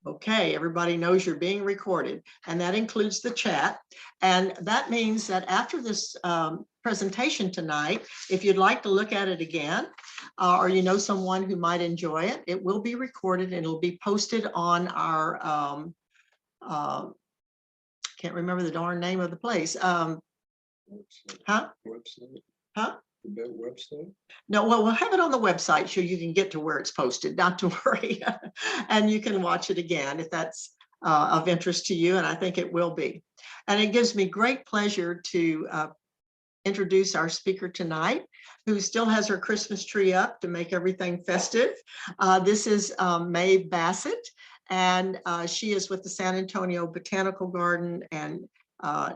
Okay, everybody knows you're being recorded, and that includes the chat. And that means that after this presentation tonight, if you'd like to look at it again, or you know someone who might enjoy it, it will be recorded and it'll be posted on our, can't remember the darn name of the place. Huh? Website. Huh? The website? No, well, we'll have it on the website so you can get to where it's posted, not to worry. And you can watch it again if that's of interest to you, and I think it will be. And it gives me great pleasure to introduce our speaker tonight, who still has her Christmas tree up to make everything festive. This is Maeve Bassett, and she is with the San Antonio Botanical Garden and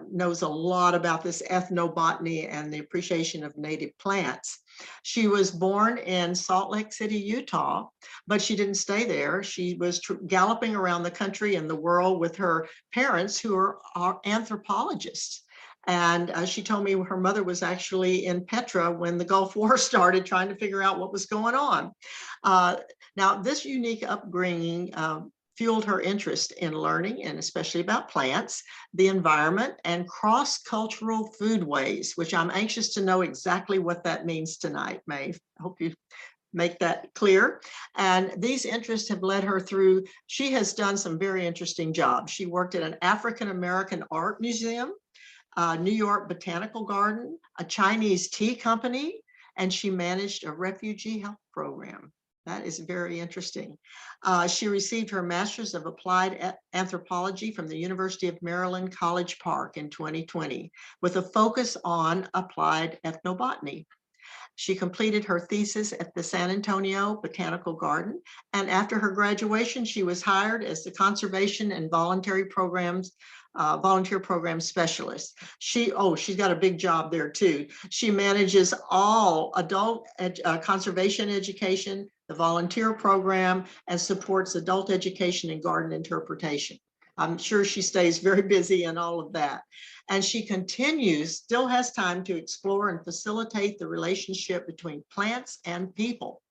knows a lot about this ethnobotany and the appreciation of native plants. She was born in Salt Lake City, Utah, but she didn't stay there. She was galloping around the country and the world with her parents, who are anthropologists. And she told me her mother was actually in Petra when the Gulf War started, trying to figure out what was going on. Now, this unique upbringing fueled her interest in learning, and especially about plants, the environment, and cross-cultural foodways, which I'm anxious to know exactly what that means tonight, Maeve. I hope you make that clear. And these interests have led her through, she has done some very interesting jobs. She worked at an African-American art museum, New York Botanical Garden, a Chinese tea company, and she managed a refugee health program. That is very interesting. She received her Master's of Applied Anthropology from the University of Maryland, College Park in 2020, with a focus on applied ethnobotany. She completed her thesis at the San Antonio Botanical Garden, and after her graduation, she was hired as the Conservation and Volunteer Program Specialist. She's got a big job there too. She manages all adult conservation education, the volunteer program, and supports adult education and garden interpretation. I'm sure she stays very busy in all of that. And she still has time to explore and facilitate the relationship between plants and people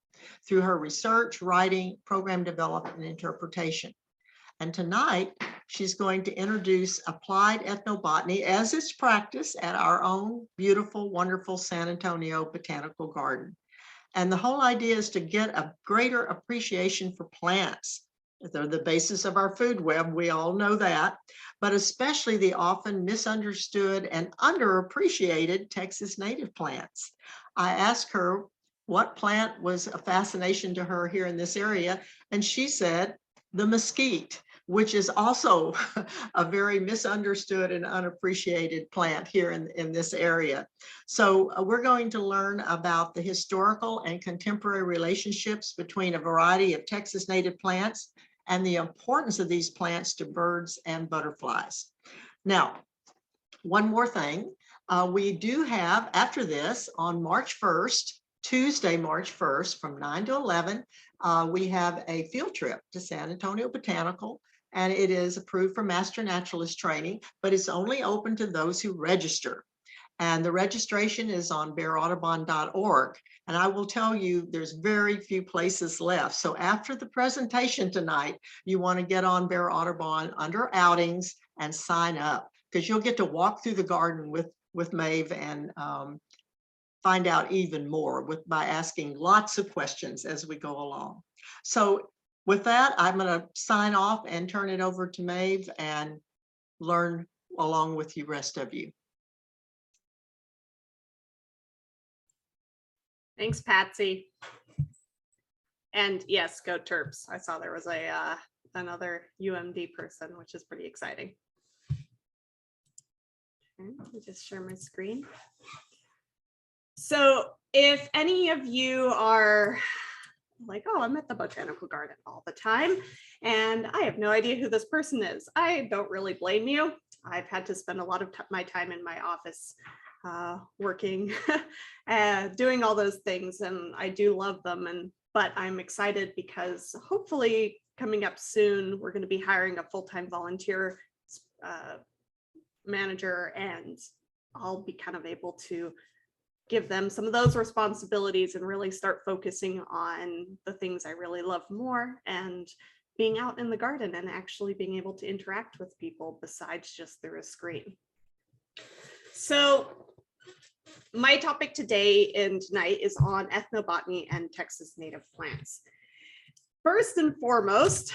through her research, writing, program development, and interpretation. And tonight, she's going to introduce applied ethnobotany as it's practiced at our own beautiful, wonderful San Antonio Botanical Garden. And the whole idea is to get a greater appreciation for plants. They're the basis of our food web, we all know that, but especially the often misunderstood and underappreciated Texas native plants. I asked her what plant was a fascination to her here in this area, and she said the mesquite, which is also a very misunderstood and unappreciated plant here in this area. So we're going to learn about the historical and contemporary relationships between a variety of Texas native plants and the importance of these plants to birds and butterflies. Now, one more thing, we do have, after this, on March 1st, Tuesday, March 1st, from 9 to 11, we have a field trip to San Antonio Botanical, and it is approved for Master Naturalist training, but it's only open to those who register. And the registration is on bearaudubon.org. And I will tell you, there's very few places left. So after the presentation tonight, you want to get on Bear Audubon under outings and sign up, because you'll get to walk through the garden with Maeve and find out even more by asking lots of questions as we go along. So with that, I'm going to sign off and turn it over to Maeve and learn along with you, rest of you. Thanks, Patsy. And yes, go Terps. I saw there was another UMD person, which is pretty exciting. Okay, let me just share my screen. So if any of you are like, oh, I'm at the Botanical Garden all the time, and I have no idea who this person is, I don't really blame you. I've had to spend a lot of my time in my office working, doing all those things, and I do love them. But I'm excited because hopefully coming up soon, we're going to be hiring a full-time volunteer manager, and I'll be kind of able to give them some of those responsibilities and really start focusing on the things I really love more. And being out in the garden and actually being able to interact with people besides just through a screen. So my topic today and tonight is on ethnobotany and Texas native plants. First and foremost,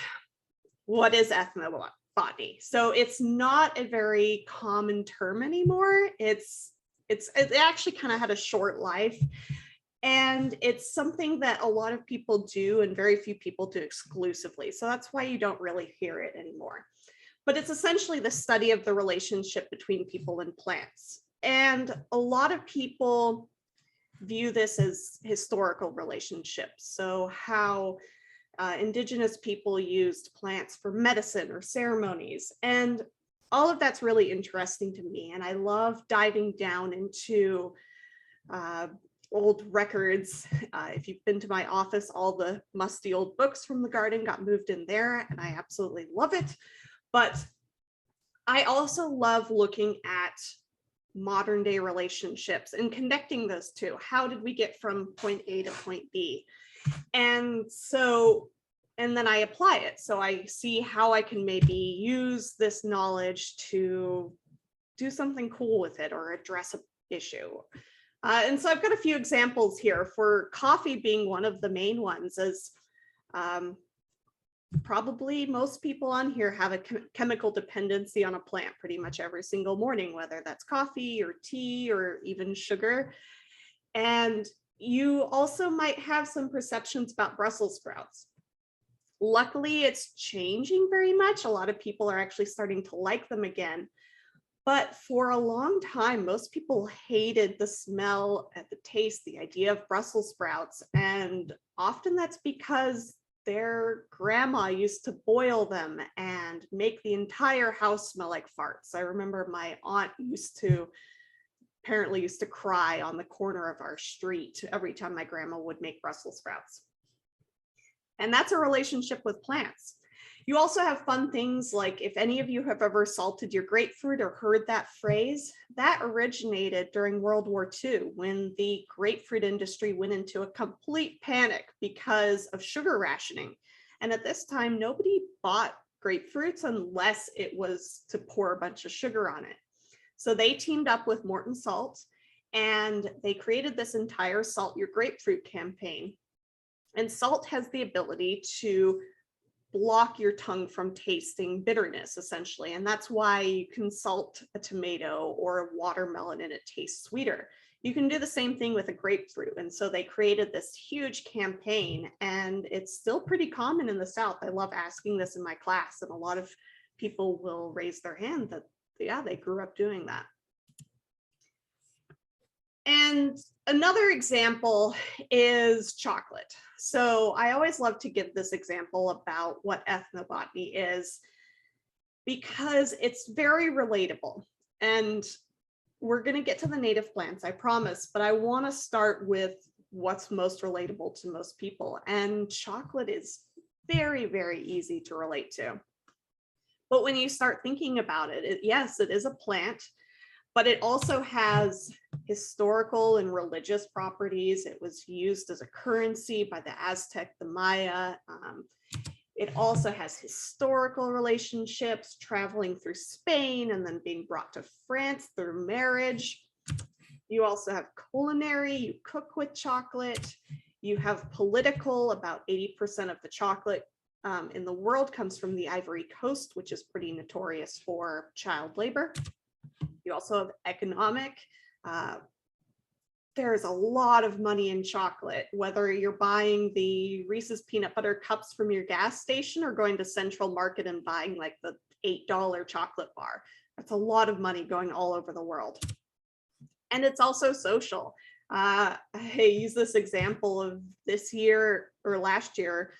what is ethnobotany? So it's not a very common term anymore. It actually kind of had a short life. And it's something that a lot of people do and very few people do exclusively. So that's why you don't really hear it anymore. But it's essentially the study of the relationship between people and plants. And a lot of people view this as historical relationships. So how indigenous people used plants for medicine or ceremonies. And all of that's really interesting to me. And I love diving down into old records. If you've been to my office, all the musty old books from the garden got moved in there, and I absolutely love it. But I also love looking at modern day relationships and connecting those two. How did we get from point A to point B? And then I apply it. So I see how I can maybe use this knowledge to do something cool with it or address an issue. And so I've got a few examples here, for coffee being one of the main ones, as probably most people on here have a chemical dependency on a plant pretty much every single morning, whether that's coffee or tea or even sugar. And you also might have some perceptions about Brussels sprouts. Luckily, it's changing very much. A lot of people are actually starting to like them again. But for a long time, most people hated the smell and the taste, the idea of Brussels sprouts. And often that's because their grandma used to boil them and make the entire house smell like farts. I remember my aunt apparently used to cry on the corner of our street every time my grandma would make Brussels sprouts. And that's a relationship with plants. You also have fun things like, if any of you have ever salted your grapefruit or heard that phrase, that originated during World War II, when the grapefruit industry went into a complete panic because of sugar rationing. And at this time, nobody bought grapefruits unless it was to pour a bunch of sugar on it. So they teamed up with Morton Salt and they created this entire Salt Your Grapefruit campaign. And salt has the ability to block your tongue from tasting bitterness, essentially. And that's why you can salt a tomato or a watermelon and it tastes sweeter. You can do the same thing with a grapefruit. And so they created this huge campaign, and it's still pretty common in the South. I love asking this in my class, and a lot of people will raise their hand that, yeah, they grew up doing that. And another example is chocolate. So I always love to give this example about what ethnobotany is, because it's very relatable. And we're going to get to the native plants, I promise, but I want to start with what's most relatable to most people. And chocolate is very, very easy to relate to. But when you start thinking about it, yes, it is a plant, but it also has historical and religious properties. It was used as a currency by the Aztec, the Maya. It also has historical relationships, traveling through Spain and then being brought to France through marriage. You also have culinary, you cook with chocolate. You have political, about 80% of the chocolate in the world comes from the Ivory Coast, which is pretty notorious for child labor. You also have economic. There's a lot of money in chocolate, whether you're buying the Reese's peanut butter cups from your gas station or going to Central Market and buying like the $8 chocolate bar. That's a lot of money going all over the world. And it's also social. I use this example of this year or last year.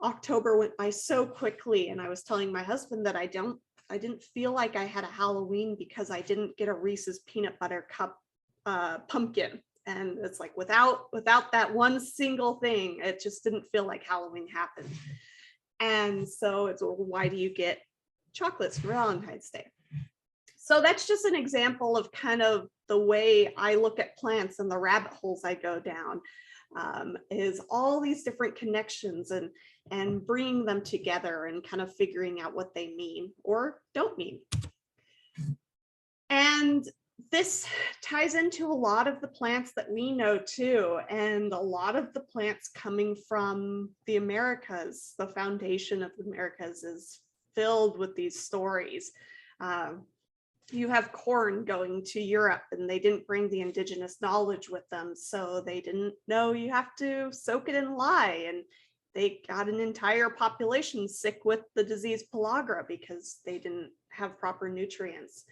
October went by so quickly, and I was telling my husband that I didn't feel like I had a Halloween because I didn't get a Reese's peanut butter cup pumpkin. And it's like, without that one single thing, it just didn't feel like Halloween happened. And so it's, well, why do you get chocolates for Valentine's Day? So that's just an example of kind of the way I look at plants and the rabbit holes I go down. is all these different connections and bringing them together and kind of figuring out what they mean or don't mean. And this ties into a lot of the plants that we know too, and a lot of the plants coming from the Americas. The foundation of the Americas is filled with these stories. You have corn going to Europe and they didn't bring the indigenous knowledge with them, so they didn't know you have to soak it in lye, and they got an entire population sick with the disease pellagra because they didn't have proper nutrients.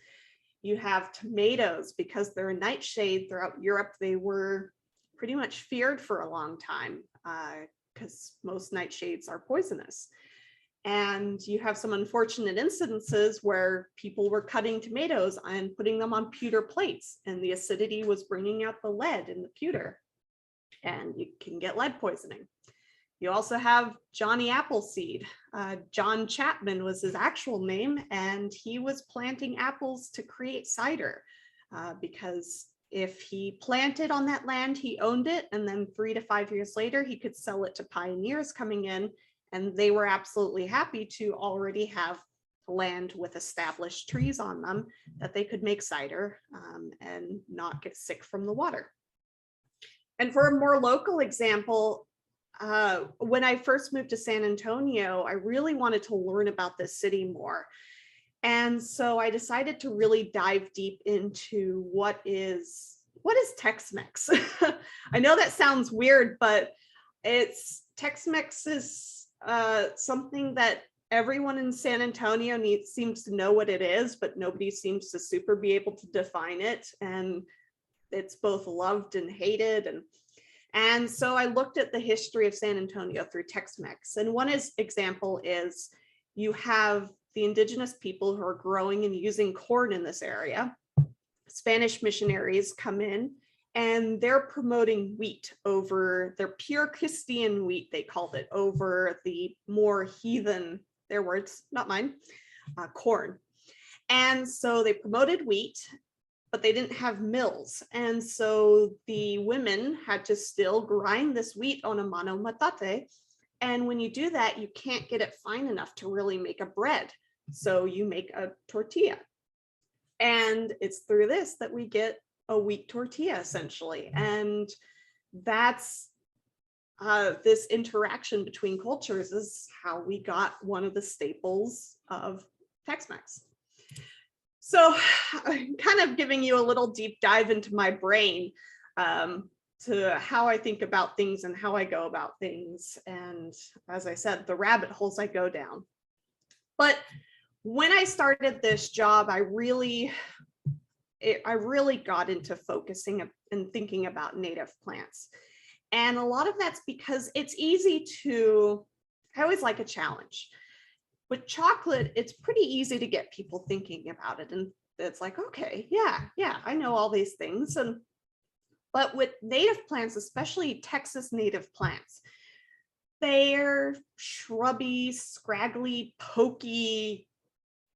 You have tomatoes, because they're a nightshade throughout Europe, they were pretty much feared for a long time because most nightshades are poisonous. And you have some unfortunate incidences where people were cutting tomatoes and putting them on pewter plates, and the acidity was bringing out the lead in the pewter, and you can get lead poisoning. You also have Johnny Appleseed. John Chapman was his actual name, and he was planting apples to create cider because if he planted on that land, he owned it, and then 3 to 5 years later, he could sell it to pioneers coming in, and they were absolutely happy to already have land with established trees on them that they could make cider and not get sick from the water. And for a more local example, when I first moved to San Antonio, I really wanted to learn about this city more. And so I decided to really dive deep into what is Tex-Mex. I know that sounds weird, but Tex-Mex is something that everyone in San Antonio seems to know what it is, but nobody seems to super be able to define it. And it's both loved and hated. And so I looked at the history of San Antonio through Tex-Mex. And one example is you have the indigenous people who are growing and using corn in this area. Spanish missionaries come in and they're promoting wheat over their pure Christian wheat, they called it, over the more heathen, their words, not mine, corn. And so they promoted wheat, but they didn't have mills. And so the women had to still grind this wheat on a mano matate. And when you do that, you can't get it fine enough to really make a bread. So you make a tortilla. And it's through this that we get a wheat tortilla, essentially. And that's this interaction between cultures is how we got one of the staples of Tex-Mex. So I'm kind of giving you a little deep dive into my brain to how I think about things and how I go about things. And as I said, the rabbit holes I go down. But when I started this job, I really got into focusing and thinking about native plants. And a lot of that's because it's easy I always like a challenge. With chocolate, it's pretty easy to get people thinking about it. And it's like, okay, yeah, I know all these things. But with native plants, especially Texas native plants, they're shrubby, scraggly, pokey,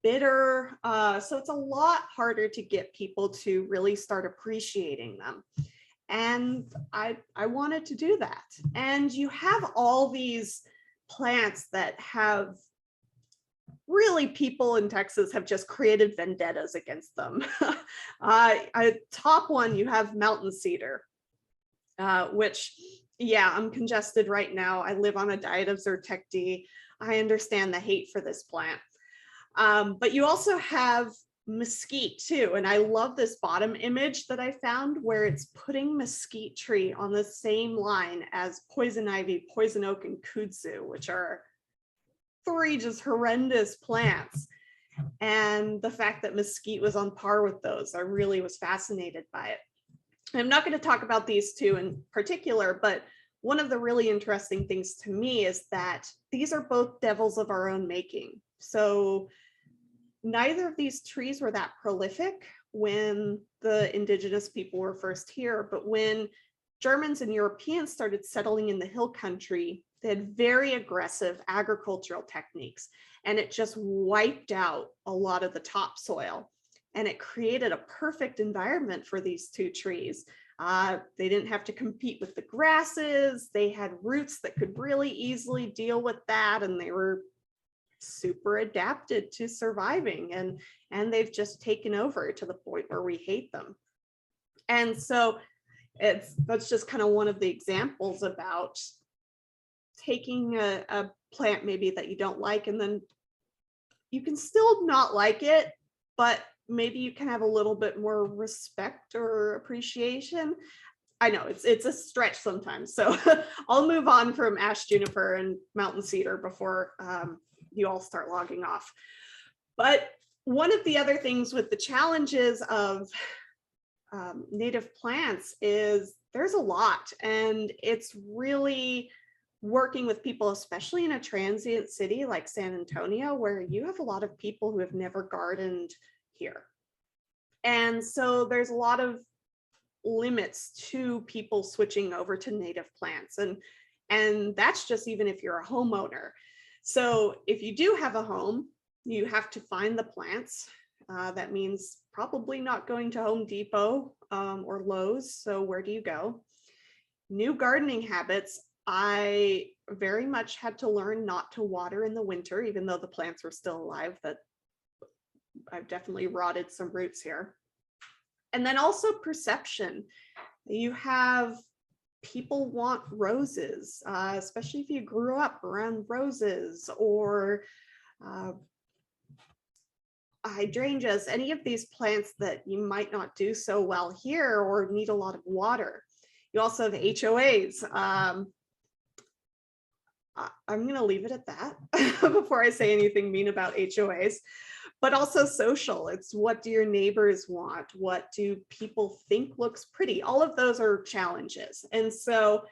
bitter. So it's a lot harder to get people to really start appreciating them. And I wanted to do that. And you have all these plants that have really, people in Texas have just created vendettas against them. Top one, you have mountain cedar, which, yeah, I'm congested right now. I live on a diet of Zyrtec D. I understand the hate for this plant. But you also have mesquite too. And I love this bottom image that I found where it's putting mesquite tree on the same line as poison ivy, poison oak, and kudzu, which are 3 just horrendous plants. And the fact that mesquite was on par with those, I really was fascinated by it. I'm not going to talk about these two in particular, but one of the really interesting things to me is that these are both devils of our own making. So neither of these trees were that prolific when the indigenous people were first here, but when Germans and Europeans started settling in the hill country, they had very aggressive agricultural techniques, and it just wiped out a lot of the topsoil, and it created a perfect environment for these two trees. They didn't have to compete with the grasses. They had roots that could really easily deal with that, and they were super adapted to surviving, and they've just taken over to the point where we hate them. And so that's just kind of one of the examples about taking a plant maybe that you don't like, and then you can still not like it, but maybe you can have a little bit more respect or appreciation. I know it's a stretch sometimes, so I'll move on from ash juniper and mountain cedar before you all start logging off. But one of the other things with the challenges of native plants is there's a lot, and it's really working with people, especially in a transient city like San Antonio, where you have a lot of people who have never gardened here. And so there's a lot of limits to people switching over to native plants. And that's just even if you're a homeowner. So if you do have a home, you have to find the plants. That means probably not going to Home Depot or Lowe's. So where do you go? New gardening habits. I very much had to learn not to water in the winter, even though the plants were still alive. That I've definitely rotted some roots here. And then also perception. You have people want roses, especially if you grew up around roses, or hydrangeas, any of these plants that you might not do so well here or need a lot of water. You also have HOAs. I'm going to leave it at that before I say anything mean about HOAs, but also social. It's what do your neighbors want? What do people think looks pretty? All of those are challenges. And so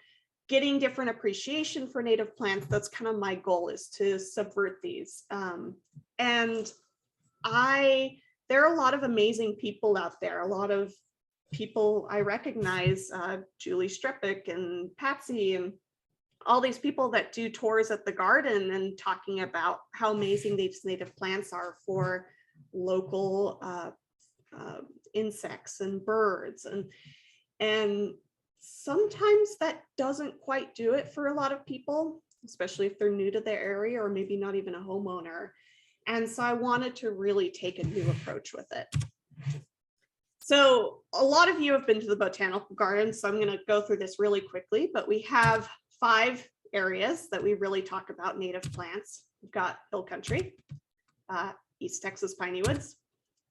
getting different appreciation for native plants, that's kind of my goal, is to subvert these. And there are a lot of amazing people out there, a lot of people I recognize, Julie Strepik and Patsy and all these people that do tours at the garden and talking about how amazing these native plants are for local insects and birds. And sometimes that doesn't quite do it for a lot of people, especially if they're new to their area or maybe not even a homeowner. And so I wanted to really take a new approach with it. So a lot of you have been to the botanical garden, so I'm going to go through this really quickly, but we have 5 areas that we really talk about native plants. We've got Hill Country, East Texas Piney Woods,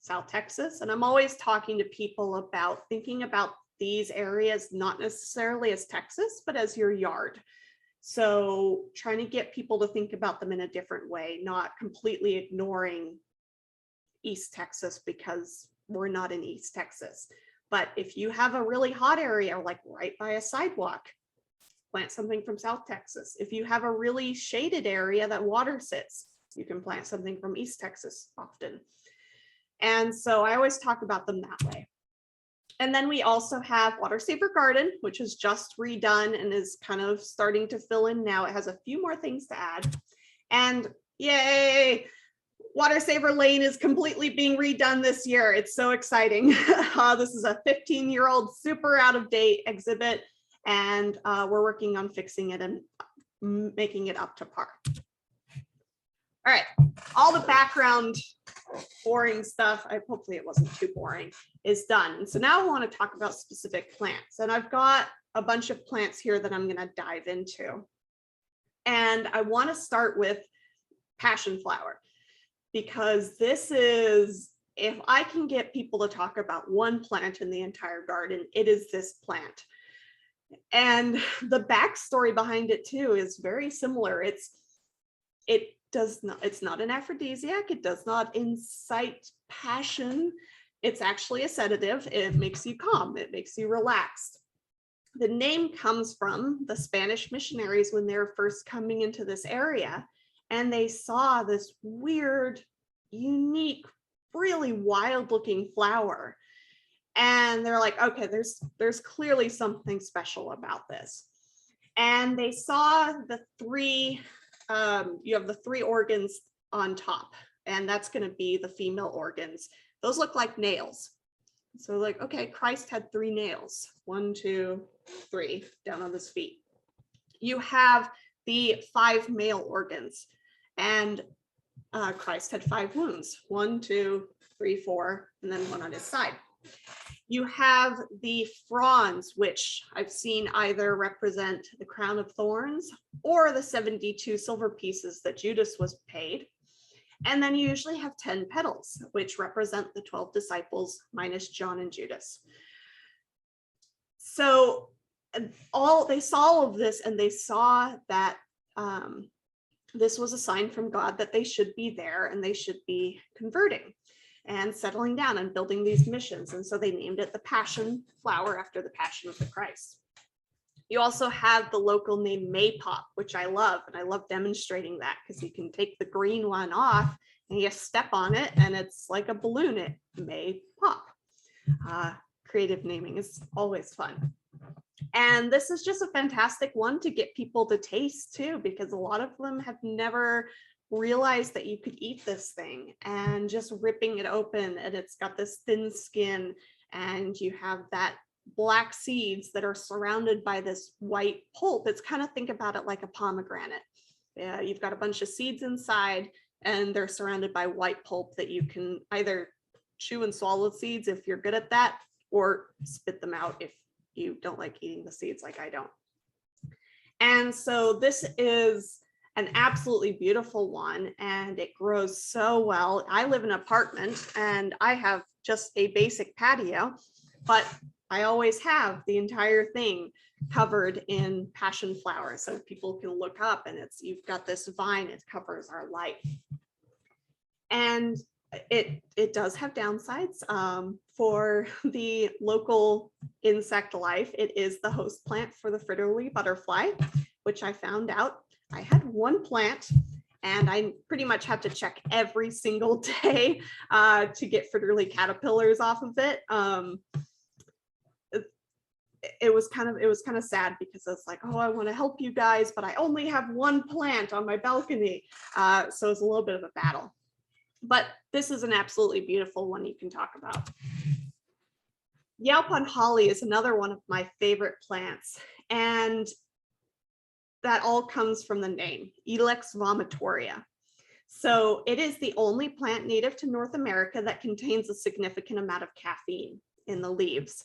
South Texas, and I'm always talking to people about thinking about these areas not necessarily as Texas, but as your yard. So trying to get people to think about them in a different way, not completely ignoring East Texas because we're not in East Texas. But if you have a really hot area, like right by a sidewalk, plant something from South Texas. If you have a really shaded area that water sits, you can plant something from East Texas often. And so I always talk about them that way. And then we also have Water Saver Garden, which is just redone and is kind of starting to fill in now. It has a few more things to add. And yay, Water Saver Lane is completely being redone this year. It's so exciting. This is a 15-year-old super out of date exhibit, and we're working on fixing it and making it up to par. All right, all the background boring stuff, hopefully it wasn't too boring, is done. And so now I want to talk about specific plants. And I've got a bunch of plants here that I'm going to dive into. And I want to start with passion flower, because this is, if I can get people to talk about one plant in the entire garden, it is this plant. And the backstory behind it too is very similar. It's not an aphrodisiac. It does not incite passion. It's actually a sedative. It makes you calm. It makes you relaxed. The name comes from the Spanish missionaries when they were first coming into this area, and they saw this weird, unique, really wild looking flower. And they're like, okay, there's clearly something special about this. And they saw the 3, you have the 3 organs on top, and that's going to be the female organs. Those look like nails. So like, okay, Christ had 3 nails, 1, 2, 3 down on his feet. You have the 5 male organs, and Christ had 5 wounds, 1, 2, 3, 4, and then 1 on his side. You have the fronds, which I've seen either represent the crown of thorns or the 72 silver pieces that Judas was paid. And then you usually have 10 petals, which represent the 12 disciples minus John and Judas. So they saw all of this, and they saw that this was a sign from God that they should be there and they should be converting and settling down and building these missions. And so they named it the Passion Flower after the Passion of the Christ. You also have the local name Maypop, which I love, and I love demonstrating that because you can take the green one off and you step on it and it's like a balloon. It may pop. Creative naming is always fun. And this is just a fantastic one to get people to taste too, because a lot of them have never realized that you could eat this thing, and just ripping it open, and it's got this thin skin, and you have that black seeds that are surrounded by this white pulp. It's kind of, think about it like a pomegranate. Yeah, you've got a bunch of seeds inside and they're surrounded by white pulp that you can either chew and swallow the seeds if you're good at that, or spit them out if you don't like eating the seeds like I don't. And so this is an absolutely beautiful one, and it grows so well. I live in an apartment and I have just a basic patio, but I always have the entire thing covered in passion flowers, so people can look up and you've got this vine, it covers our life. And it does have downsides. For the local insect life, it is the host plant for the fritterly butterfly, which I found out. I had 1 plant and I pretty much had to check every single day to get fritterly caterpillars off of it. It was kind of sad because it's like, oh, I want to help you guys, but I only have 1 plant on my balcony. So it's a little bit of a battle. But this is an absolutely beautiful one you can talk about. Yaupon holly is another one of my favorite plants, and that all comes from the name, Ilex vomitoria. So it is the only plant native to North America that contains a significant amount of caffeine in the leaves.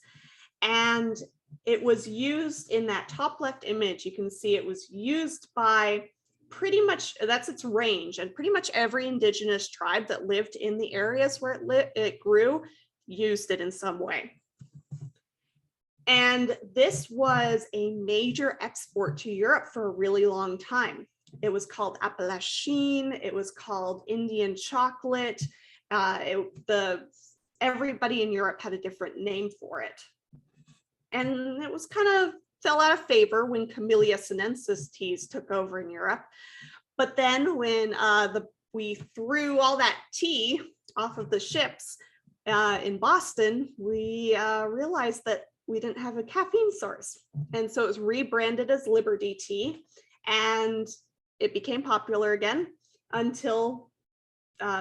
And it was used in that top left image. You can see it was used by pretty much, that's its range, and pretty much every indigenous tribe that lived in the areas where it grew used it in some way. And this was a major export to Europe for a really long time. It was called Appalachian, it was called Indian chocolate. Everybody in Europe had a different name for it. And it was kind of fell out of favor when Camellia sinensis teas took over in Europe. But then when we threw all that tea off of the ships in Boston, we realized that we didn't have a caffeine source. And so it was rebranded as Liberty Tea, and it became popular again until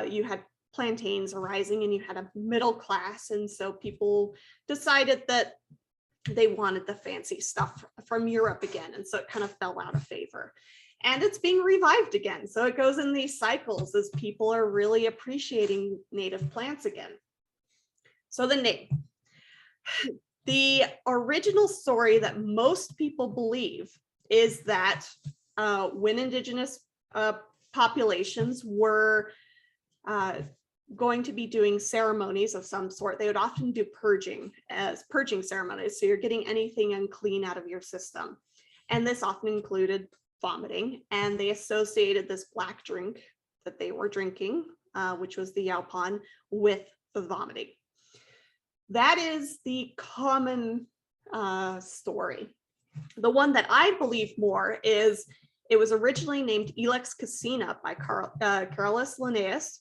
you had plantains arising and you had a middle class. And so people decided that they wanted the fancy stuff from Europe again. And so it kind of fell out of favor. And it's being revived again. So it goes in these cycles as people are really appreciating native plants again. So the name. The original story that most people believe is that when indigenous populations were going to be doing ceremonies of some sort, they would often do purging ceremonies. So you're getting anything unclean out of your system. And this often included vomiting, and they associated this black drink that they were drinking, which was the yaupon, with the vomiting. That is the common story. The one that I believe more is it was originally named Ilex cassina by Carolus Linnaeus,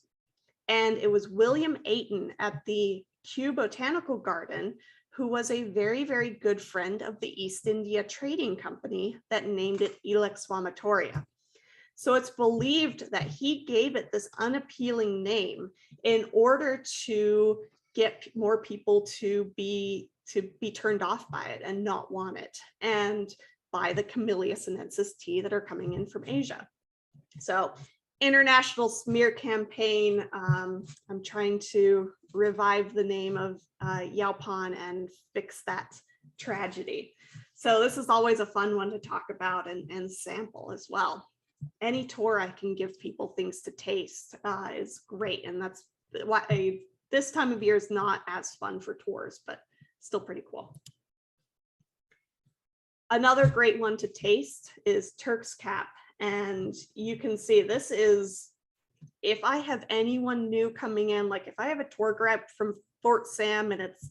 and it was William Ayton at the Kew Botanical Garden, who was a very, very good friend of the East India Trading Company that named it Ilex vomitoria. So it's believed that he gave it this unappealing name in order to get more people to be turned off by it and not want it, and buy the Camellia sinensis tea that are coming in from Asia. So international smear campaign. I'm trying to revive the name of Yaupon and fix that tragedy. So this is always a fun one to talk about and sample as well. Any tour I can give people things to taste is great. And that's why this time of year is not as fun for tours, but still pretty cool. Another great one to taste is Turk's Cap. And you can see this is, if I have anyone new coming in, like if I have a tour guide from Fort Sam and it's a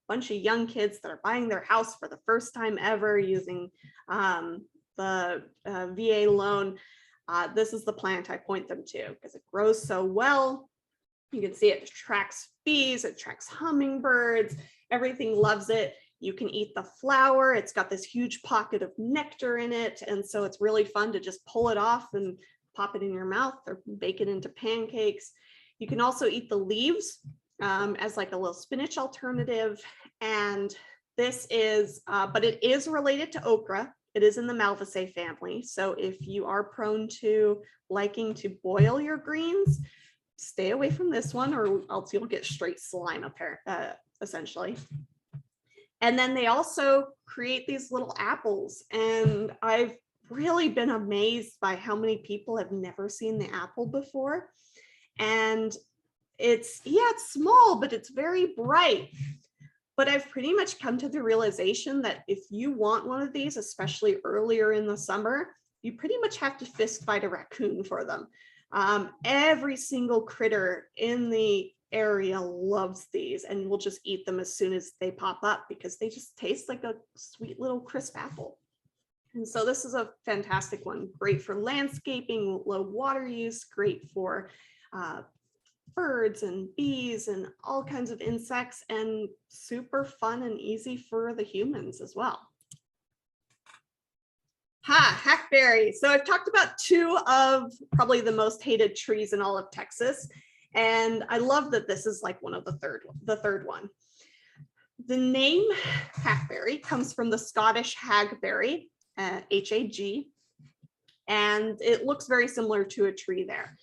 bunch of young kids that are buying their house for the first time ever using the VA loan, this is the plant I point them to because it grows so well. You can see it attracts bees, it attracts hummingbirds, everything loves it. You can eat the flower. It's got this huge pocket of nectar in it. And so it's really fun to just pull it off and pop it in your mouth or bake it into pancakes. You can also eat the leaves as like a little spinach alternative. And this is, but it is related to okra. It is in the Malvaceae family. So if you are prone to liking to boil your greens, stay away from this one or else you'll get straight slime essentially. And then they also create these little apples. And I've really been amazed by how many people have never seen the apple before. And it's small, but it's very bright. But I've pretty much come to the realization that if you want one of these, especially earlier in the summer, you pretty much have to fist fight a raccoon for them. Every single critter in the area loves these and will just eat them as soon as they pop up because they just taste like a sweet little crisp apple. And so this is a fantastic one, great for landscaping, low water use, great for birds and bees and all kinds of insects, and super fun and easy for the humans as well. Hackberry. So I've talked about two of probably the most hated trees in all of Texas. And I love that this is like one of the third one. The name hackberry comes from the Scottish hagberry, H-A-G, and it looks very similar to a tree there.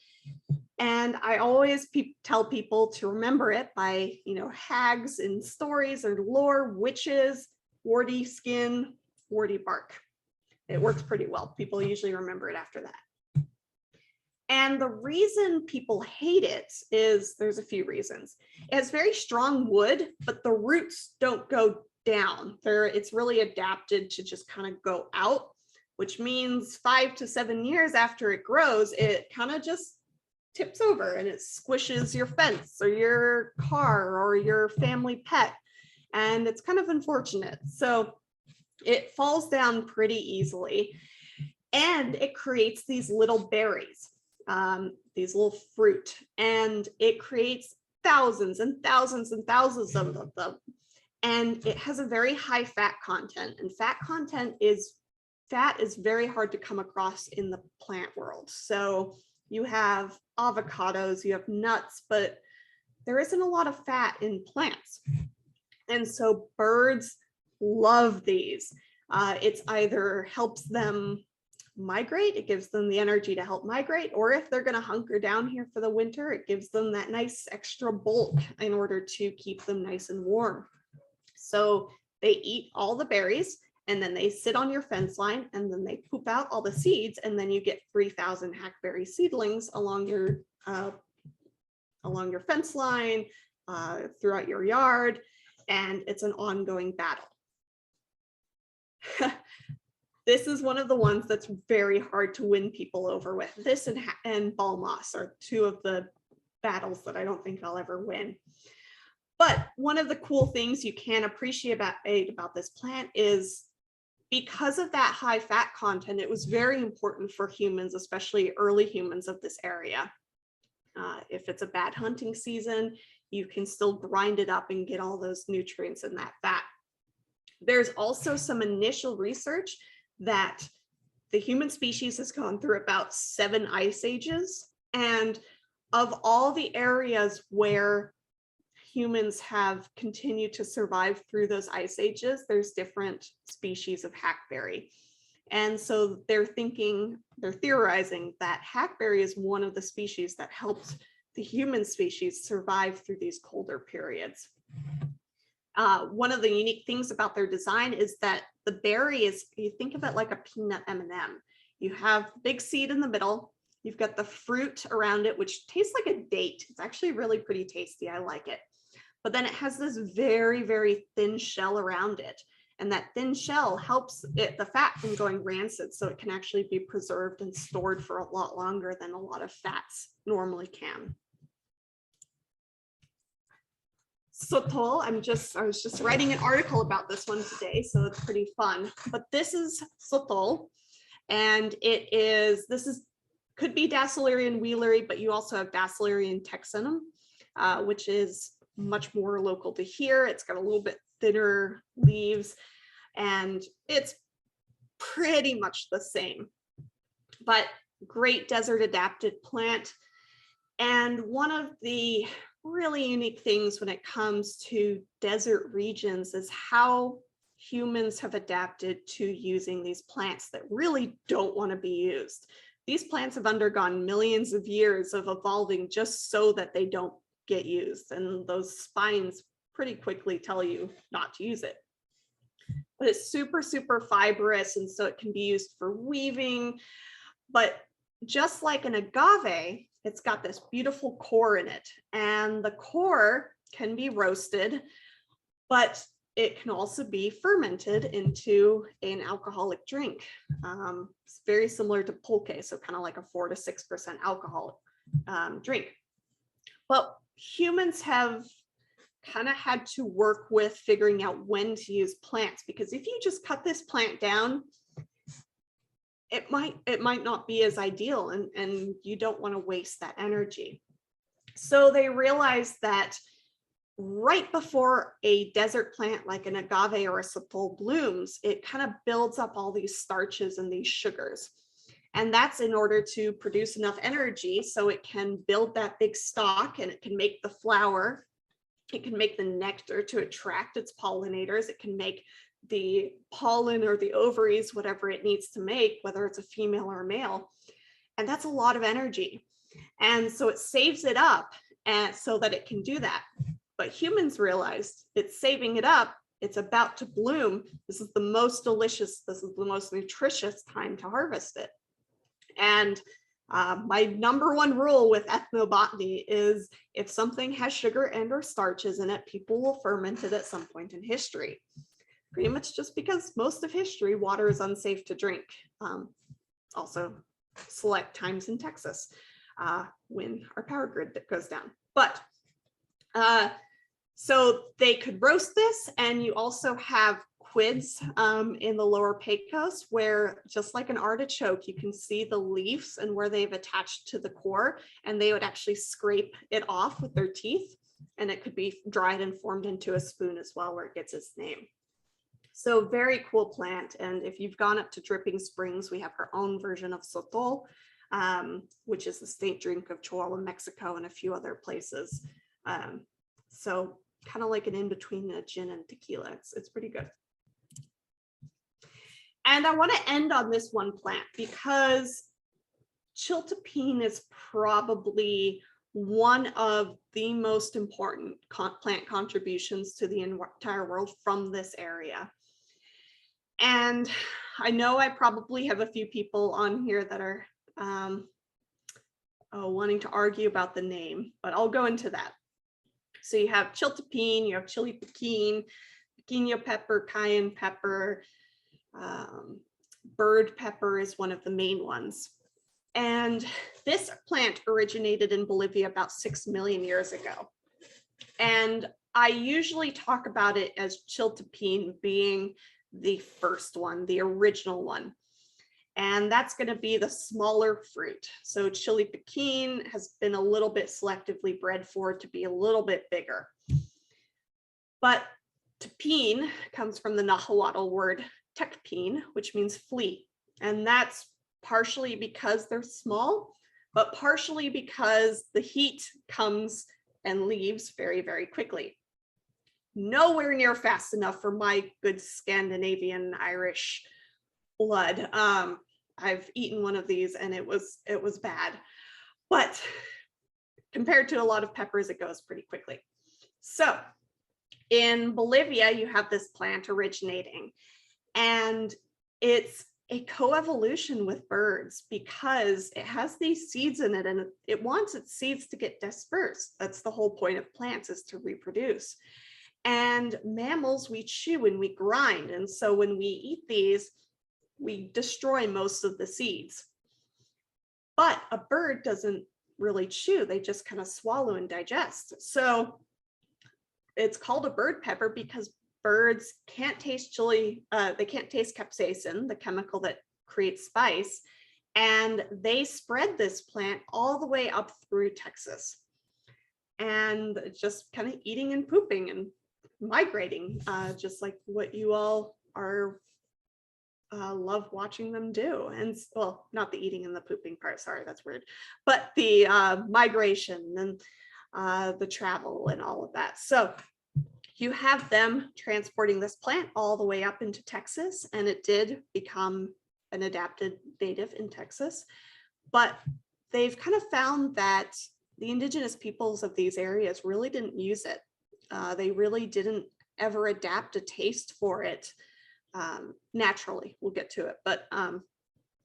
And I always tell people to remember it by, hags in stories or lore, witches, warty skin, warty bark. It works pretty well. People usually remember it after that. And the reason people hate it is there's a few reasons. It has very strong wood, but the roots don't go down. It's really adapted to just kind of go out, which means 5 to 7 years after it grows, it kind of just tips over and it squishes your fence or your car or your family pet. And it's kind of unfortunate. So it falls down pretty easily and it creates these little berries. These little fruit, and it creates thousands and thousands and thousands of them. And it has a very high fat content, and fat is very hard to come across in the plant world. So you have avocados, you have nuts, but there isn't a lot of fat in plants. And so birds love these. It's either helps them migrate, it gives them the energy to help migrate, or if they're going to hunker down here for the winter, it gives them that nice extra bulk in order to keep them nice and warm. So they eat all the berries and then they sit on your fence line and then they poop out all the seeds, and then you get 3,000 hackberry seedlings along your fence line, throughout your yard, and it's an ongoing battle. This is one of the ones that's very hard to win people over with. This and ball moss are two of the battles that I don't think I'll ever win. But one of the cool things you can appreciate about this plant is because of that high fat content, it was very important for humans, especially early humans of this area. If it's a bad hunting season, you can still grind it up and get all those nutrients in that fat. There's also some initial research that the human species has gone through about 7 ice ages. And of all the areas where humans have continued to survive through those ice ages, there's different species of hackberry. And so they're theorizing that hackberry is one of the species that helped the human species survive through these colder periods. One of the unique things about their design is that the berry is, you think of it like a peanut M&M. You have the big seed in the middle, you've got the fruit around it, which tastes like a date. It's actually really pretty tasty, I like it. But then it has this very, very thin shell around it. And that thin shell helps the fat from going rancid, so it can actually be preserved and stored for a lot longer than a lot of fats normally can. Sotol, I was just writing an article about this one today, so it's pretty fun. But this is sotol, and could be Dacylarian wheelery, but you also have Dacylarian texanum, which is much more local to here. It's got a little bit thinner leaves, and it's pretty much the same, but great desert adapted plant. And one of the really unique things when it comes to desert regions is how humans have adapted to using these plants that really don't want to be used. These plants have undergone millions of years of evolving just so that they don't get used, and those spines pretty quickly tell you not to use it. But it's super, super fibrous, and so it can be used for weaving. But just like an agave, it's got this beautiful core in it, and the core can be roasted, but it can also be fermented into an alcoholic drink. It's very similar to pulque, so kind of like a 4 to 6% alcoholic drink. But humans have kind of had to work with figuring out when to use plants, because if you just cut this plant down, it might not be as ideal, and you don't want to waste that energy. So they realized that right before a desert plant like an agave or a sotol blooms, it kind of builds up all these starches and these sugars. And that's in order to produce enough energy so it can build that big stalk, and it can make the flower, it can make the nectar to attract its pollinators, it can make the pollen or the ovaries, whatever it needs to make, whether it's a female or a male. And that's a lot of energy. And so it saves it up and so that it can do that. But humans realized it's saving it up, it's about to bloom. This is the most delicious, this is the most nutritious time to harvest it. And my number one rule with ethnobotany is if something has sugar and or starches in it, people will ferment it at some point in history. Pretty much just because most of history, water is unsafe to drink. Also select times in Texas when our power grid goes down. But so they could roast this, and you also have quids in the lower Pecos, where just like an artichoke, you can see the leaves and where they've attached to the core, and they would actually scrape it off with their teeth, and it could be dried and formed into a spoon as well, where it gets its name. So very cool plant. And if you've gone up to Dripping Springs, we have our own version of sotol, which is the state drink of Chihuahua, Mexico, and a few other places. So kind of like an in-between a gin and tequila. It's pretty good. And I want to end on this one plant because chiltepine is probably one of the most important plant contributions to the entire world from this area. And I know I probably have a few people on here that are wanting to argue about the name, but I'll go into that. So you have chiltepine, you have chili piquin, piquino pepper, cayenne pepper, bird pepper is one of the main ones. And this plant originated in Bolivia about 6 million years ago. And I usually talk about it as chiltepine being the first one, the original one. And that's going to be the smaller fruit. So chili piquin has been a little bit selectively bred for it to be a little bit bigger. But tepine comes from the Nahuatl word tecpin, which means flea. And that's partially because they're small, but partially because the heat comes and leaves very, very quickly. Nowhere near fast enough for my good Scandinavian Irish blood. I've eaten one of these and it was bad, but compared to a lot of peppers, it goes pretty quickly. So in Bolivia, you have this plant originating, and it's a coevolution with birds because it has these seeds in it and it wants its seeds to get dispersed. That's the whole point of plants, is to reproduce. And mammals, we chew and we grind. And so when we eat these, we destroy most of the seeds. But a bird doesn't really chew, they just kind of swallow and digest. So it's called a bird pepper because birds can't taste chili, they can't taste capsaicin, the chemical that creates spice, and they spread this plant all the way up through Texas. And just kind of eating and pooping and migrating, just like what you all are love watching them do. And well, not the eating and the pooping part, sorry, that's weird, but the migration and the travel and all of that. So you have them transporting this plant all the way up into Texas, and it did become an adapted native in Texas. But they've kind of found that the indigenous peoples of these areas really didn't use it. They really didn't ever adapt a taste for it naturally. We'll get to it, but and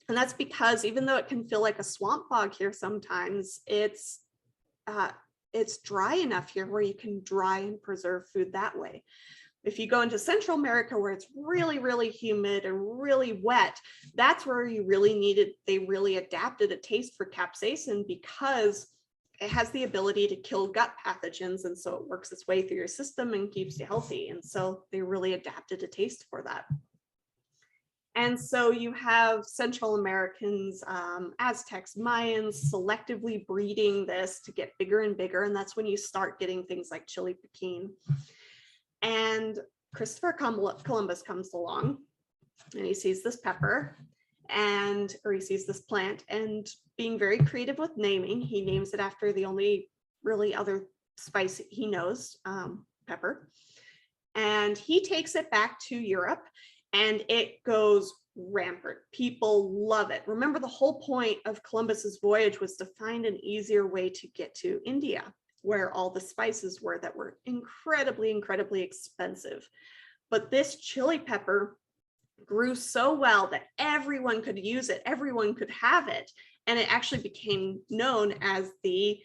that's because even though it can feel like a swamp bog here sometimes, it's dry enough here where you can dry and preserve food that way. If you go into Central America where it's really, really humid and really wet, that's where you really needed, they really adapted a taste for capsaicin because it has the ability to kill gut pathogens. And so it works its way through your system and keeps you healthy. And so they really adapted a taste for that. And so you have Central Americans, Aztecs, Mayans selectively breeding this to get bigger and bigger. And that's when you start getting things like chili piquin. And Christopher Columbus comes along and he sees this pepper or he sees this plant, and being very creative with naming, he names it after the only really other spice he knows, pepper. And he takes it back to Europe and it goes rampant. People love it. Remember, the whole point of Columbus's voyage was to find an easier way to get to India, where all the spices were that were incredibly, incredibly expensive. But this chili pepper grew so well that everyone could use it, everyone could have it. And it actually became known as the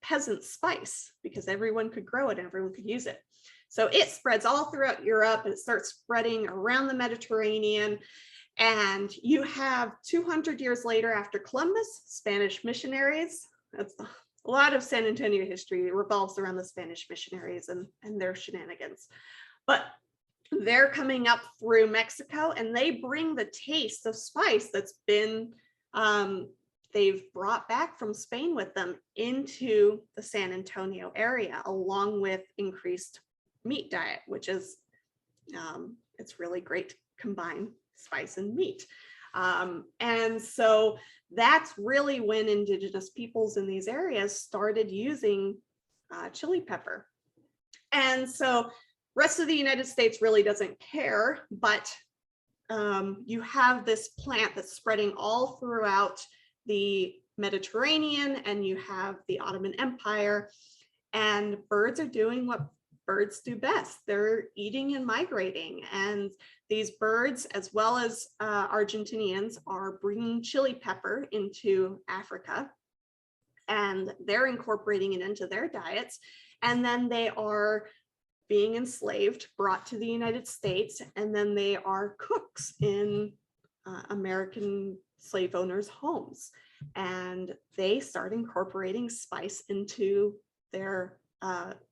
peasant spice because everyone could grow it and everyone could use it. So it spreads all throughout Europe and it starts spreading around the Mediterranean. And you have 200 years later, after Columbus, Spanish missionaries. That's a lot of San Antonio history revolves around the Spanish missionaries and their shenanigans. But they're coming up through Mexico and they bring the taste of spice that's been, they've brought back from Spain with them into the San Antonio area, along with increased meat diet, which is, it's really great to combine spice and meat. And so that's really when indigenous peoples in these areas started using chili pepper. And so rest of the United States really doesn't care, but you have this plant that's spreading all throughout the Mediterranean, and you have the Ottoman Empire, and birds are doing what birds do best. They're eating and migrating, and these birds, as well as Argentinians, are bringing chili pepper into Africa, and they're incorporating it into their diets, and then they are being enslaved, brought to the United States, and then they are cooks in American slave owners' homes. And they start incorporating spice into their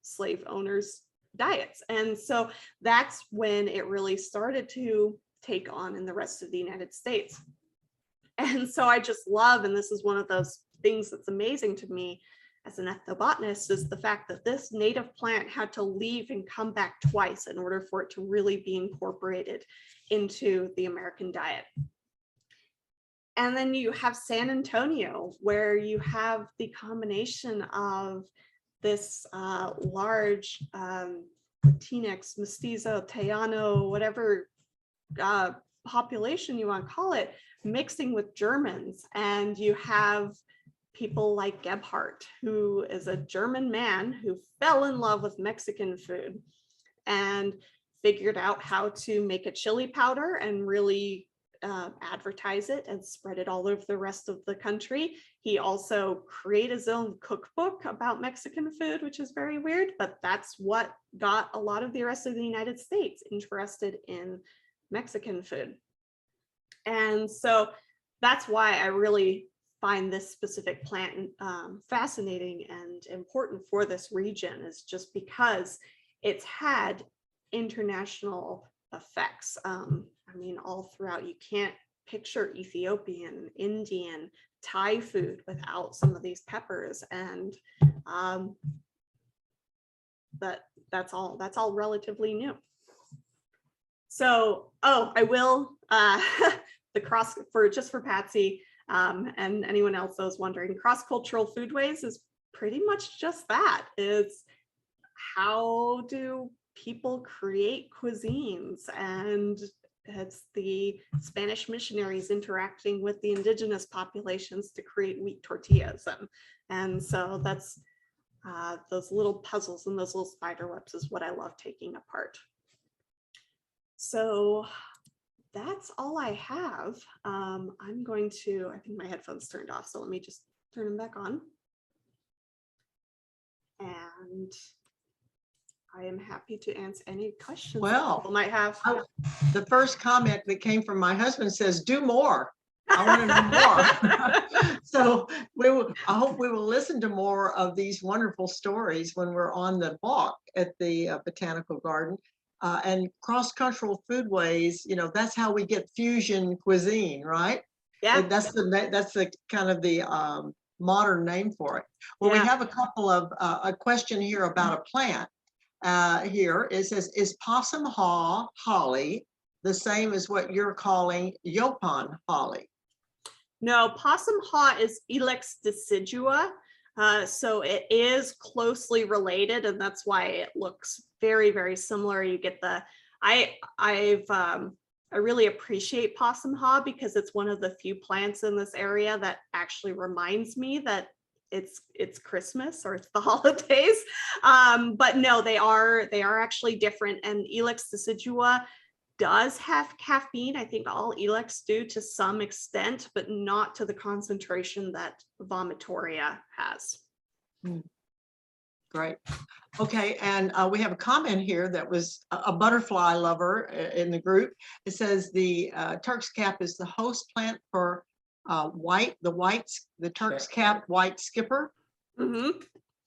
slave owners' diets. And so that's when it really started to take on in the rest of the United States. And so I just love, and this is one of those things that's amazing to me as an ethnobotanist, is the fact that this native plant had to leave and come back twice in order for it to really be incorporated into the American diet. And then you have San Antonio, where you have the combination of this large Latinx, Mestizo, Tejano, whatever population you want to call it, mixing with Germans. And you have people like Gebhardt, who is a German man who fell in love with Mexican food and figured out how to make a chili powder and really advertise it and spread it all over the rest of the country. He also created his own cookbook about Mexican food, which is very weird, but that's what got a lot of the rest of the United States interested in Mexican food. And so that's why I really find this specific plant fascinating and important for this region, is just because it's had international effects. I mean, all throughout. You can't picture Ethiopian, Indian, Thai food without some of these peppers, and that's all relatively new. So, I will the cross for Patsy and anyone else that was wondering, cross-cultural foodways is pretty much just that. It's how do people create cuisines, and it's the Spanish missionaries interacting with the indigenous populations to create wheat tortillas. And so that's those little puzzles and those little spider webs is what I love taking apart. So that's all I have. I'm going to, I think my headphones turned off, so let me just turn them back on. And I am happy to answer any questions that people might have. The first comment that came from my husband says, "Do more. I want to know more." So I hope we will listen to more of these wonderful stories when we're on the walk at the Botanical Garden. And cross-cultural foodways, that's how we get fusion cuisine, right? Yeah. And that's the kind of the modern name for it. Well, Yeah. we have a couple of a question here about a plant. Here it says, is possum haw holly the same as what you're calling Yaupon holly? No, possum haw is Ilex decidua. So it is closely related, and that's why it looks very, very similar. You get the, I really appreciate possum haw because it's one of the few plants in this area that actually reminds me that it's Christmas or it's the holidays. But no, they are actually different. And Ilex decidua does have caffeine. I think all Ilex do to some extent, but not to the concentration that vomitoria has. Great. Okay, and we have a comment here that was a butterfly lover in the group. It says the Turk's cap is the host plant for the Turk's cap white skipper. Mm-hmm.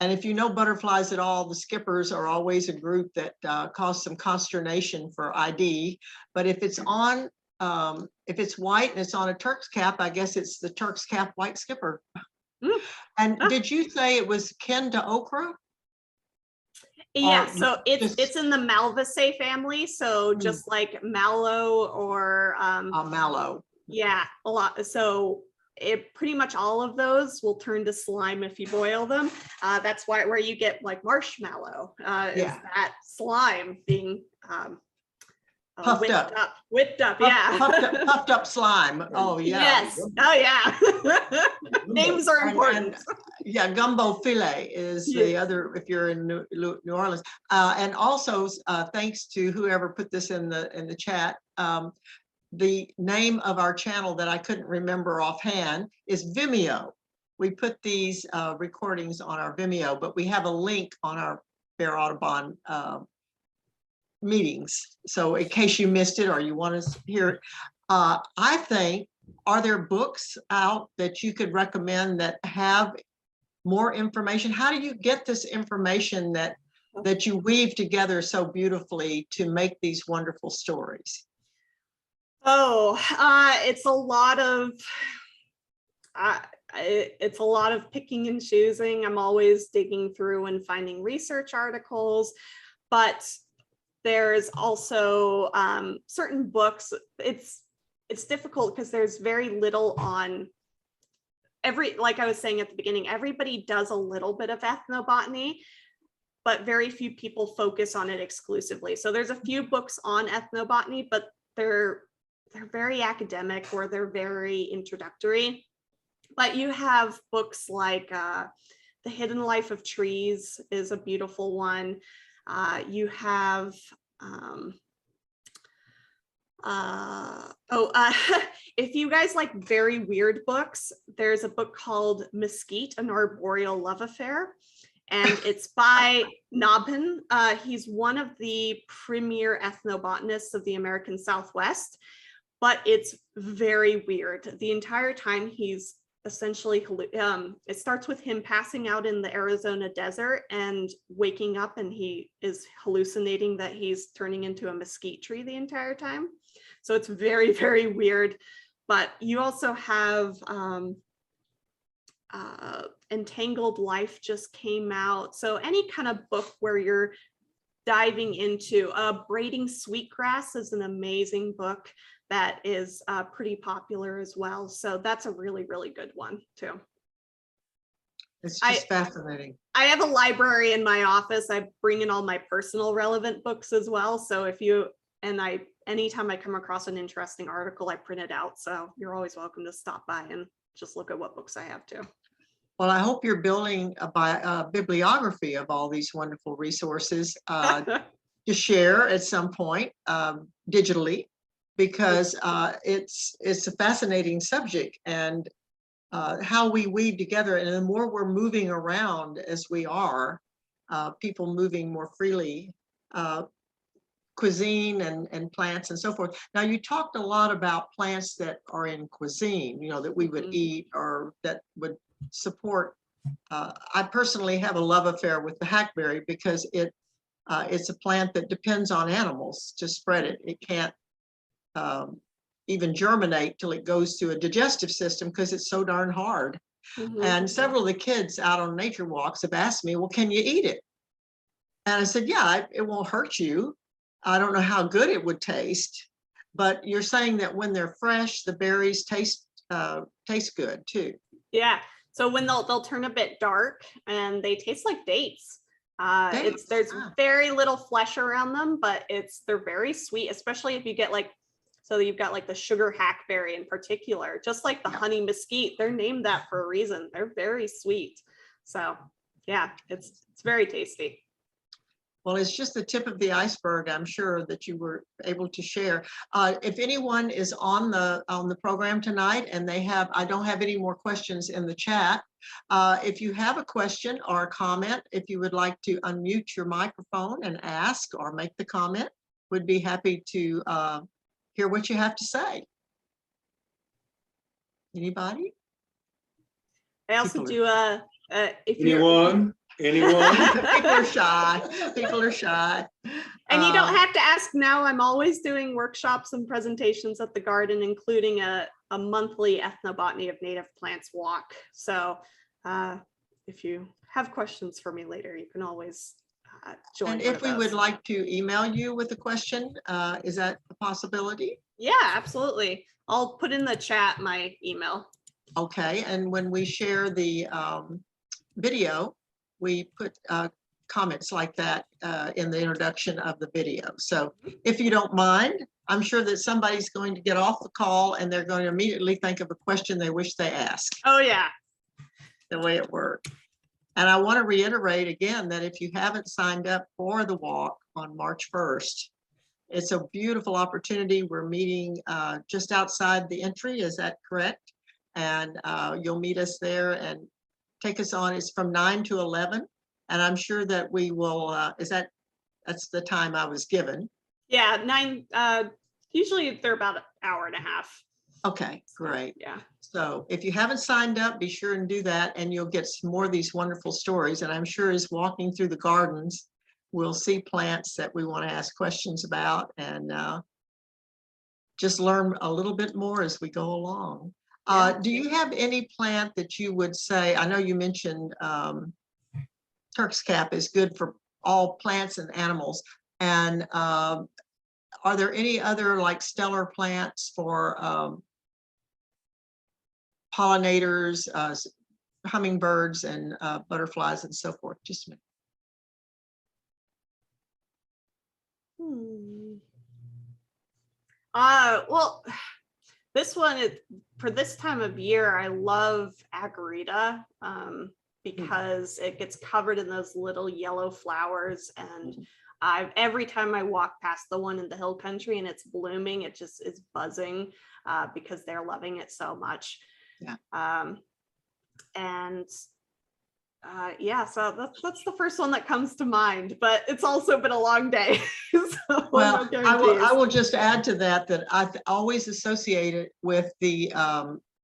And if you know butterflies at all, the skippers are always a group that cause some consternation for ID. But if it's on, if it's white and it's on a Turk's cap, I guess it's the Turk's cap white skipper. And did you say it was kin to okra? Yeah, so it's in the Malvaceae family. So just like mallow or mallow. Yeah, a lot. So pretty much all of those will turn to slime if you boil them. That's where you get like marshmallow. Is that slime being puffed whipped up, yeah. Puffed up slime. Oh yeah. Yes. Oh yeah. Names are important. And gumbo filet is the other if you're in New Orleans. And also thanks to whoever put this in the chat. The name of our channel that I couldn't remember offhand is Vimeo. We put these recordings on our Vimeo, but we have a link on our Bear Audubon meetings. So in case you missed it or you want to hear it, I think, are there books out that you could recommend that have more information? How do you get this information that you weave together so beautifully to make these wonderful stories? It's a lot of picking and choosing. I'm always digging through and finding research articles, but there's also certain books. It's it's difficult because there's very little on like I was saying at the beginning, everybody does a little bit of ethnobotany, but very few people focus on it exclusively. So there's a few books on ethnobotany, but they're very academic or they're very introductory. But you have books like The Hidden Life of Trees is a beautiful one. You have if you guys like very weird books, there's a book called Mesquite, An Arboreal Love Affair, and it's by Nabhan. He's one of the premier ethnobotanists of the American Southwest, but it's very weird. The entire time he's essentially, it starts with him passing out in the Arizona desert and waking up, and he is hallucinating that he's turning into a mesquite tree the entire time. So it's very, very weird. But you also have Entangled Life just came out. So any kind of book where you're diving into Braiding Sweetgrass is an amazing book that is pretty popular as well. So that's a really, really good one too. It's just fascinating. I have a library in my office. I bring in all my personal relevant books as well. So if you, anytime I come across an interesting article, I print it out. So you're always welcome to stop by and just look at what books I have too. Well, I hope you're building a bibliography of all these wonderful resources to share at some point digitally, because it's a fascinating subject, and how we weave together. And the more we're moving around as we are, people moving more freely, cuisine and plants and so forth. Now, you talked a lot about plants that are in cuisine, you know, that we would eat or that would support. I personally have a love affair with the hackberry because it's a plant that depends on animals to spread it. It can't even germinate till it goes through a digestive system because it's so darn hard. And several of the kids out on nature walks have asked me, well, can you eat it? And I said, yeah, it won't hurt you. I don't know how good it would taste, but you're saying that when they're fresh, the berries taste good too. Yeah. So when they'll turn a bit dark and they taste like dates. There's very little flesh around them, but they're very sweet, especially if you get so you've got like the sugar hackberry in particular, just like the honey mesquite. They're named that for a reason. They're very sweet. So yeah, it's very tasty. Well, it's just the tip of the iceberg, I'm sure, that you were able to share. If anyone is on the program tonight and I don't have any more questions in the chat. If you have a question or a comment, if you would like to unmute your microphone and ask or make the comment, we'd be happy to hear what you have to say. Anybody? I also do if anyone. People are shy. People are shy. And you don't have to ask now. I'm always doing workshops and presentations at the garden, including a monthly ethnobotany of native plants walk. So if you have questions for me later, you can always join. And if we would like to email you with a question, is that a possibility? Yeah, absolutely. I'll put in the chat my email. Okay, and when we share the video, we put comments like that in the introduction of the video. So if you don't mind, I'm sure that somebody's going to get off the call and they're going to immediately think of a question they wish they asked. Oh yeah. The way it worked. And I want to reiterate again that if you haven't signed up for the walk on March 1st, it's a beautiful opportunity. We're meeting just outside the entry, is that correct? And you'll meet us there and take us on. It's from 9 to 11. And I'm sure that we will, that's the time I was given. Yeah, 9, usually they're about an hour and a half. Okay, great. Yeah. So if you haven't signed up, be sure and do that, and you'll get some more of these wonderful stories. And I'm sure as walking through the gardens, we'll see plants that we want to ask questions about and just learn a little bit more as we go along. Do you have any plant that you would say, I know you mentioned Turk's cap is good for all plants and animals, and are there any other like stellar plants for pollinators, hummingbirds and butterflies and so forth? Just a minute. Well, this one is for this time of year. I love agarita because it gets covered in those little yellow flowers, and every time I walk past the one in the hill country and it's blooming, it just is buzzing because they're loving it so much. Yeah. Yeah, so that's the first one that comes to mind, but it's also been a long day. So well, I will just add to that I've always associated with the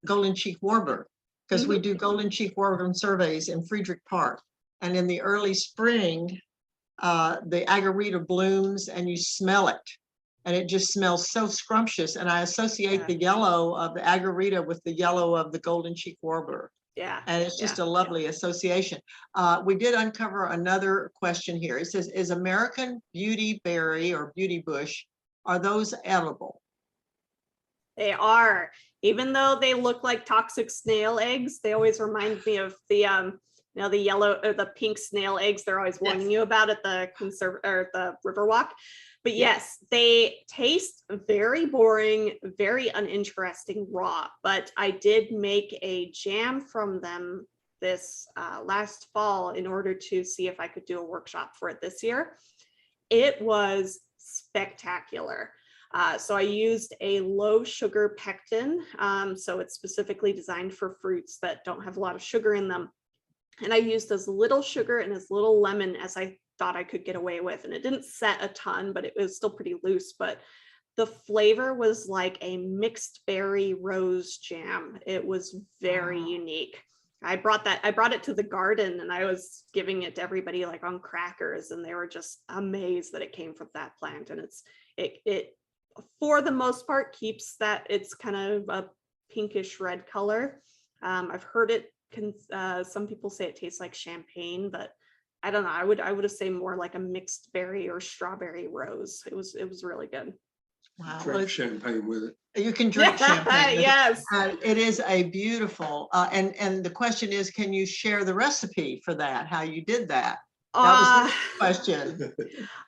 golden cheek warbler, because we do golden cheek warbler surveys in Friedrich Park, and in the early spring the agarita blooms and you smell it, and it just smells so scrumptious, and I associate the yellow of the agarita with the yellow of the golden cheek warbler. Yeah. And it's just a lovely association. We did uncover another question here. It says, is American beauty berry or beauty bush, are those edible? They are. Even though they look like toxic snail eggs, they always remind me of the the yellow or the pink snail eggs they're always warning you about at the the Riverwalk. But yes, they taste very boring, very uninteresting raw. But I did make a jam from them this last fall in order to see if I could do a workshop for it this year. It was spectacular. So I used a low sugar pectin. So it's specifically designed for fruits that don't have a lot of sugar in them. And I used as little sugar and as little lemon as I thought I could get away with. And it didn't set a ton, but it was still pretty loose. But the flavor was like a mixed berry rose jam. It was very unique. I brought it to the garden and I was giving it to everybody like on crackers, and they were just amazed that it came from that plant. And it for the most part keeps that, it's kind of a pinkish red color. I've heard it some people say it tastes like champagne, but I don't know. I would say more like a mixed berry or strawberry rose. It was really good. Wow. Drink champagne with it. You can drink champagne. Yes. It is a beautiful, and the question is, can you share the recipe for that? How you did that? That was the question.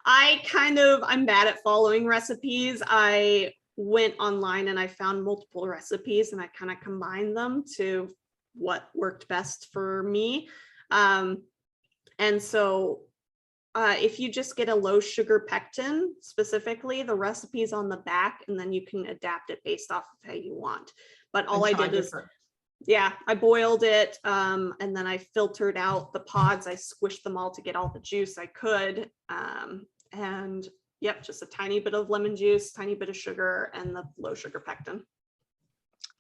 I'm bad at following recipes. I went online and I found multiple recipes and I kind of combined them to what worked best for me. And so if you just get a low sugar pectin, specifically, the recipe's on the back, and then you can adapt it based off of how you want. But all I did is, I boiled it, and then I filtered out the pods. I squished them all to get all the juice I could. And yep, just a tiny bit of lemon juice, tiny bit of sugar, and the low sugar pectin.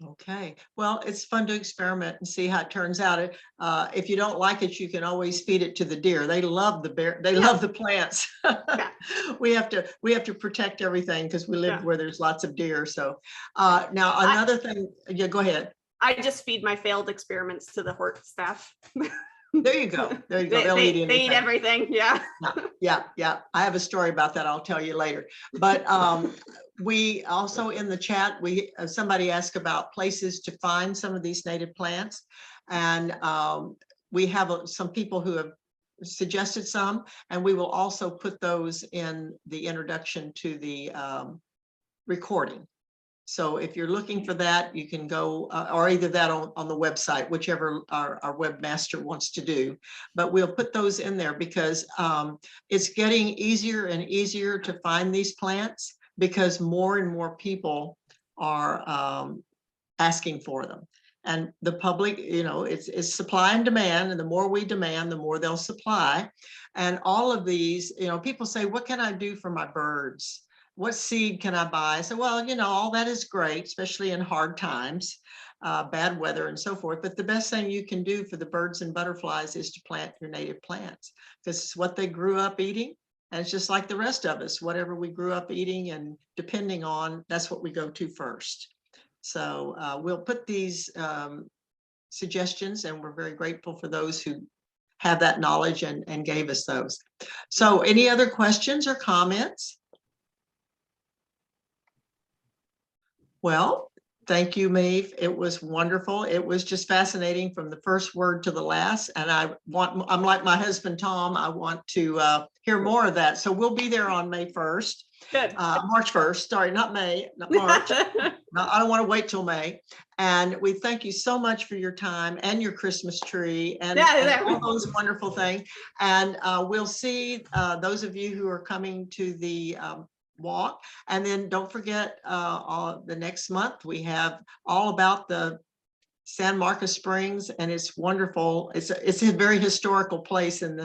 Okay, well, it's fun to experiment and see how it turns out. If you don't like it, you can always feed it to the deer. They love the bear. They love the plants. We have to protect everything because we live where there's lots of deer. So now another thing. Yeah, go ahead. I just feed my failed experiments to the hort staff. There you go. There you go. They eat everything. Yeah. Yeah. I have a story about that. I'll tell you later. But we also in the chat, somebody asked about places to find some of these native plants, and we have some people who have suggested some, and we will also put those in the introduction to the recording. So if you're looking for that, you can go, or either that on the website, whichever our webmaster wants to do. But we'll put those in there because it's getting easier and easier to find these plants because more and more people are asking for them. And the public, it's supply and demand, and the more we demand, the more they'll supply. And all of these, people say, what can I do for my birds? What seed can I buy? So, well, all that is great, especially in hard times, bad weather and so forth. But the best thing you can do for the birds and butterflies is to plant your native plants, because it's what they grew up eating. And it's just like the rest of us, whatever we grew up eating and depending on, that's what we go to first. So we'll put these suggestions, and we're very grateful for those who have that knowledge and gave us those. So any other questions or comments? Well, thank you, Maeve. It was wonderful. It was just fascinating from the first word to the last. And I'm like my husband, Tom, I want to hear more of that. So we'll be there on May 1st, Good. March 1st, sorry, not May, not March. No, I don't want to wait till May. And we thank you so much for your time and your Christmas tree and all those wonderful things. And we'll see those of you who are coming to the walk. And then don't forget the next month, we have all about the San Marcos Springs, and it's wonderful. It's a very historical place in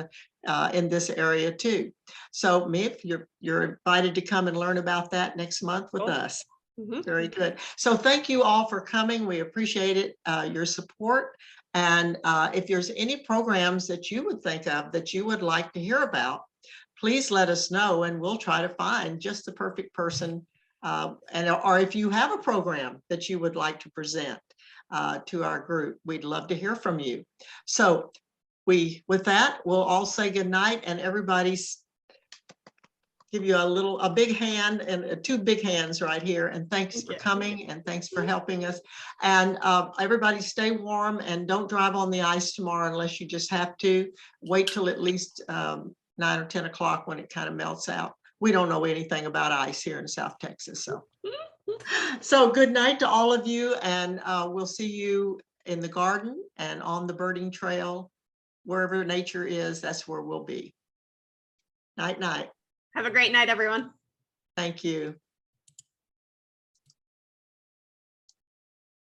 this area too. So Maeve, you're invited to come and learn about that next month with us. Very good. So thank you all for coming. We appreciate it, your support. And if there's any programs that you would think of that you would like to hear about, please let us know and we'll try to find just the perfect person. Or if you have a program that you would like to present to our group, we'd love to hear from you. So with that, we'll all say good night, and everybody's give you a big hand and two big hands right here. And thanks for coming and thanks for helping us. And everybody stay warm and don't drive on the ice tomorrow unless you just have to. Wait till at least 9 or 10 o'clock when it kind of melts out. We don't know anything about ice here in South Texas. So good night to all of you, and we'll see you in the garden and on the birding trail. Wherever nature is, that's where we'll be. Night, night. Have a great night, everyone. Thank you.